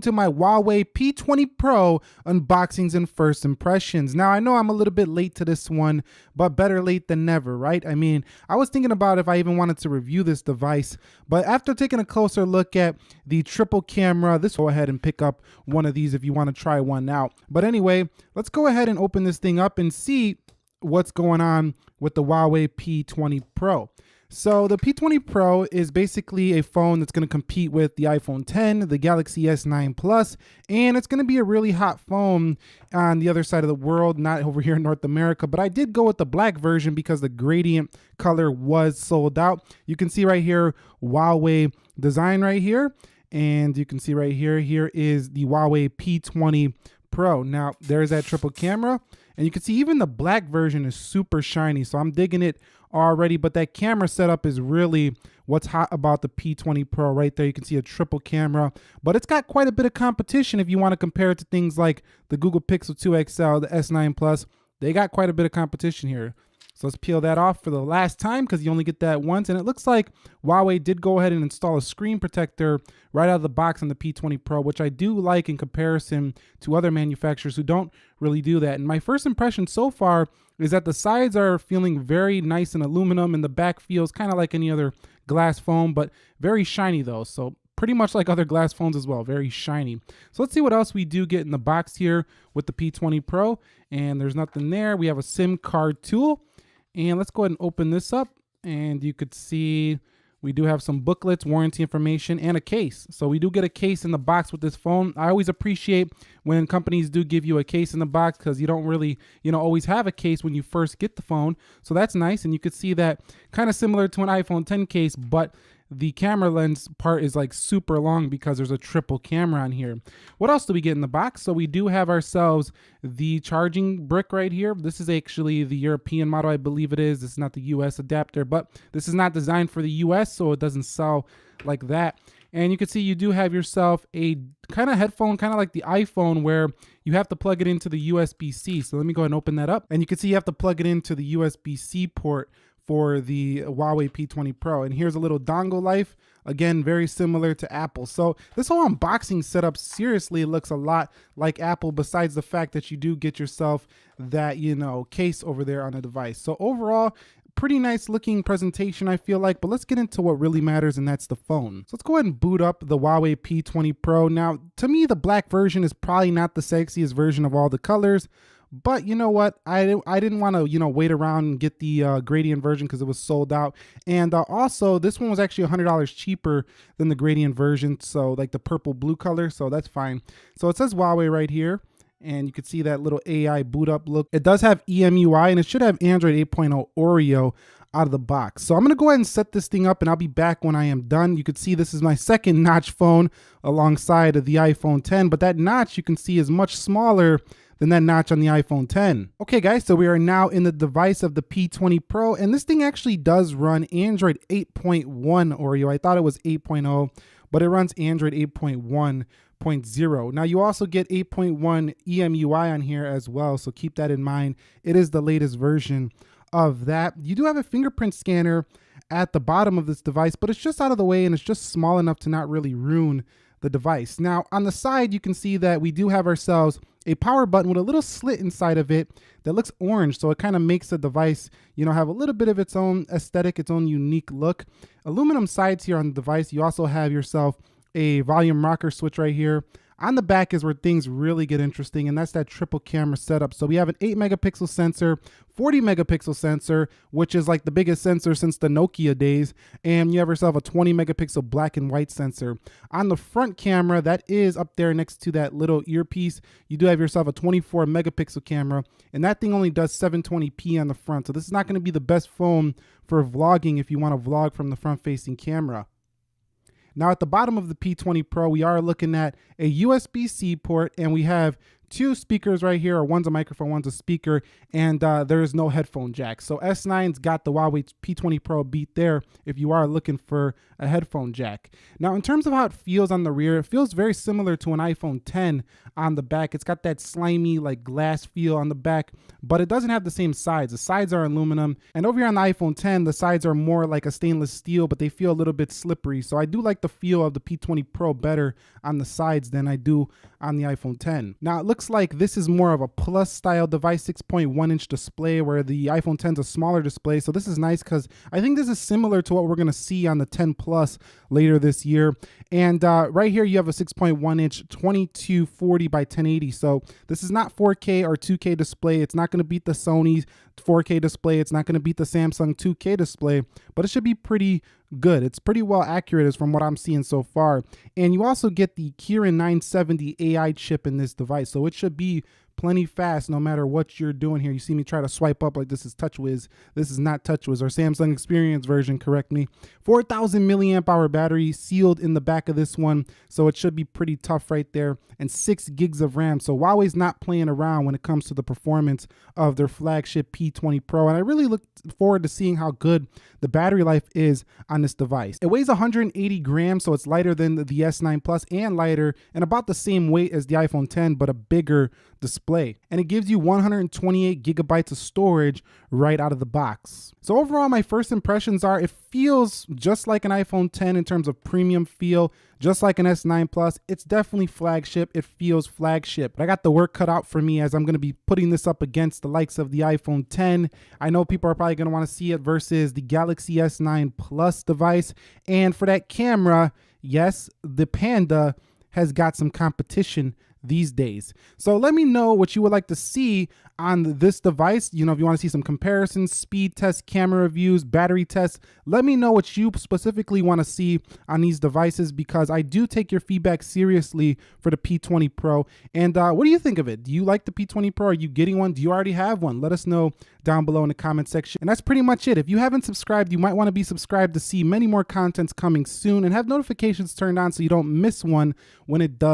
To my Huawei P20 Pro unboxings and first impressions. Now, I know I'm a little bit late to this one, but better late than never, right? I mean, I was thinking about if I even wanted to review this device, but after taking a closer look at the triple camera, go ahead and pick up one of these if you want to try one out. But anyway, let's go ahead and open this thing up and see what's going on with the Huawei P20 Pro. So the P20 Pro is basically a phone that's going to compete with the iPhone X, the Galaxy S9 Plus, and it's going to be a really hot phone on the other side of the world, not over here in North America. But I did go with the black version because the gradient color was sold out. You can see right here, Huawei design right here. And you can see right here, here is the Huawei P20 Pro. Now, there's that triple camera. And you can see even the black version is super shiny. So I'm digging it already, but that camera setup is really what's hot about the P20 Pro right there. You can see a triple camera, but it's got quite a bit of competition if you want to compare it to things like the Google Pixel 2 XL, the S9 Plus. They got quite a bit of competition here. So let's peel that off for the last time because you only get that once. And it looks like Huawei did go ahead and install a screen protector right out of the box on the P20 Pro, which I do like in comparison to other manufacturers who don't really do that. And my first impression so far is that the sides are feeling very nice and aluminum, and the back feels kind of like any other glass phone, but very shiny though. So pretty much like other glass phones as well, very shiny. So let's see what else we do get in the box here with the P20 Pro. And there's nothing there. We have a SIM card tool. And let's go ahead and open this up, and you could see we do have some booklets, warranty information, and a case. So we do get a case in the box with this phone. I always appreciate when companies do give you a case in the box because you don't really, always have a case when you first get the phone. So that's nice. And you could see that kind of similar to an iPhone X case, but the camera lens part is like super long because there's a triple camera on here. What else do we get in the box? So we do have ourselves the charging brick right here. This is actually the European model, I believe it is. This is not the US adapter, but this is not designed for the US, so it doesn't sell like that. And you can see you do have yourself a kind of headphone, kind of like the iPhone, where you have to plug it into the USB-C. So let me go ahead and open that up. And you can see you have to plug it into the USB-C port for the Huawei P20 Pro. And here's a little dongle life. Again, very similar to Apple. So this whole unboxing setup seriously looks a lot like Apple, besides the fact that you do get yourself that, case over there on the device. So overall, pretty nice looking presentation, I feel like, but let's get into what really matters, and that's the phone. So let's go ahead and boot up the Huawei P20 Pro. Now, to me, the black version is probably not the sexiest version of all the colors. But you know what? I didn't want to, wait around and get the gradient version because it was sold out. And also, this one was actually $100 cheaper than the gradient version. So like the purple blue color. So that's fine. So it says Huawei right here. And you can see that little AI boot up look. It does have EMUI, and it should have Android 8.0 Oreo out of the box. So I'm going to go ahead and set this thing up, and I'll be back when I am done. You can see this is my second notch phone alongside of the iPhone X. But that notch you can see is much smaller than that notch on the iPhone X. Okay guys, so we are now in the device of the P20 Pro, and this thing actually does run Android 8.1 Oreo. I thought it was 8.0, but it runs Android 8.1.0. Now you also get 8.1 EMUI on here as well, so keep that in mind. It is the latest version of that. You do have a fingerprint scanner at the bottom of this device, but it's just out of the way and it's just small enough to not really ruin the device. Now on the side, you can see that we do have ourselves a power button with a little slit inside of it that looks orange. So it kind of makes the device, have a little bit of its own aesthetic, its own unique look. Aluminum sides here on the device. You also have yourself a volume rocker switch right here. On the back is where things really get interesting, and that's that triple camera setup. So we have an 8 megapixel sensor, 40 megapixel sensor, which is like the biggest sensor since the Nokia days, and you have yourself a 20 megapixel black and white sensor. On the front camera, that is up there next to that little earpiece, you do have yourself a 24 megapixel camera, and that thing only does 720p on the front. So this is not going to be the best phone for vlogging if you want to vlog from the front-facing camera. Now at the bottom of the P20 Pro, we are looking at a USB-C port, and we have two speakers right here, or one's a microphone, one's a speaker, and there is no headphone jack. So S9's got the Huawei P20 Pro beat there if you are looking for a headphone jack. Now, in terms of how it feels on the rear, it feels very similar to an iPhone 10 on the back. It's got that slimy like glass feel on the back, but it doesn't have the same sides. The sides are aluminum, and over here on the iPhone 10, the sides are more like a stainless steel, but they feel a little bit slippery. So I do like the feel of the P20 Pro better on the sides than I do on the iPhone 10. Now, it looks like this is more of a plus style device, 6.1-inch display, where the iPhone 10 is a smaller display. So this is nice because I think this is similar to what we're going to see on the 10 Plus later this year. And right here, you have a 6.1-inch 2240 by 1080. So this is not 4K or 2K display. It's not going to beat the Sony's 4K display. It's not going to beat the Samsung 2K display, but it should be pretty good. It's pretty well accurate as from what I'm seeing so far. And you also get the Kirin 970 AI chip in this device, so it should be plenty fast no matter what you're doing here. You see me try to swipe up like this is TouchWiz. This is not TouchWiz, or Samsung Experience version, correct me. 4,000 milliamp hour battery sealed in the back of this one, so it should be pretty tough right there, and 6 gigs of RAM. So Huawei's not playing around when it comes to the performance of their flagship P20 Pro, and I really look forward to seeing how good the battery life is on this device. It weighs 180 grams, so it's lighter than the S9 Plus and lighter, and about the same weight as the iPhone 10, but a bigger display. And it gives you 128 gigabytes of storage right out of the box. So overall, my first impressions are it feels just like an iPhone 10 in terms of premium feel, just like an S9 Plus. It's definitely flagship. It feels flagship. But I got the work cut out for me as I'm going to be putting this up against the likes of the iPhone 10. I know people are probably going to want to see it versus the Galaxy S9 Plus device. And for that camera, yes, the Panda has got some competition these days. So let me know what you would like to see on this device. You know, if you want to see some comparisons, speed tests, camera reviews, battery tests, let me know what you specifically want to see on these devices, because I do take your feedback seriously for the P20 Pro. And what do you think of it? Do you like the P20 Pro? Are you getting one? Do you already have one? Let us know down below in the comment section. And that's pretty much it. If you haven't subscribed, you might want to be subscribed to see many more contents coming soon, and have notifications turned on so you don't miss one when it does